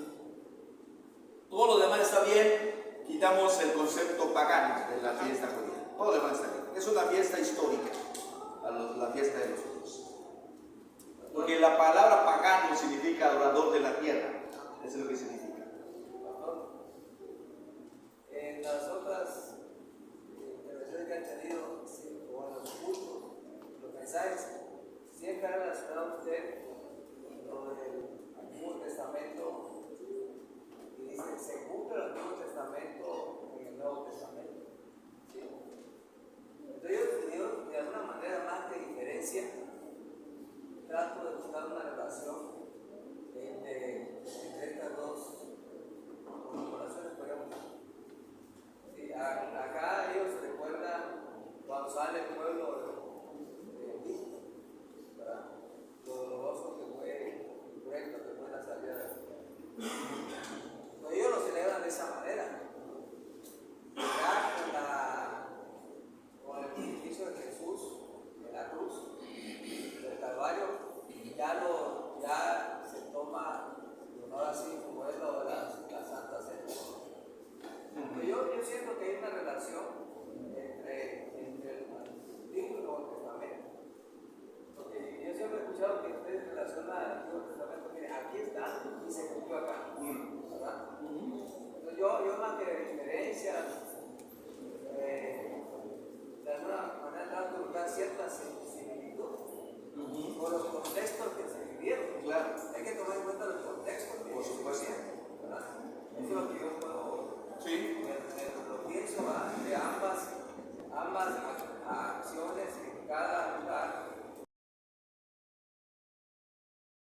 Todo lo demás está bien, quitamos el concepto pagano de la fiesta judía. Todo lo demás está bien. Es una fiesta histórica, la fiesta de los judíos. Porque la palabra pagano significa adorador de la tierra. Eso es lo que significa. En las otras intervenciones que han tenido, o en los cultos, los mensajes, siempre ha relacionado usted lo del Antiguo Testamento y dice, se cumple el Antiguo Testamento en el Nuevo Testamento. ¿Sí? Entonces yo, de alguna manera, más que diferencia, trato de buscar una relación entre estas dos corporaciones, podríamos decir. Sí, acá ellos recuerdan cuando sale el pueblo de Egipto, ¿verdad? Lo doloroso que fue, el proyecto que fue la salida de Egipto. Pues ellos lo celebran de esa manera. Ya con el sacrificio de Jesús en la cruz del Calvario, ya se toma ahora sí como es lo de la Santa Cena. Yo siento que hay una relación entre el Antiguo y el Nuevo Testamento. Porque yo siempre he escuchado que ustedes relacionan al Antiguo Testamento, mire, aquí está y se cumplió acá, ¿verdad? Entonces yo más que diferencias, de alguna manera trato de buscar cierta similitud por los contextos que se vivieron. Claro. Hay que tomar en cuenta los contextos que por supuesto, se vivieron, ¿verdad? Eso es lo que yo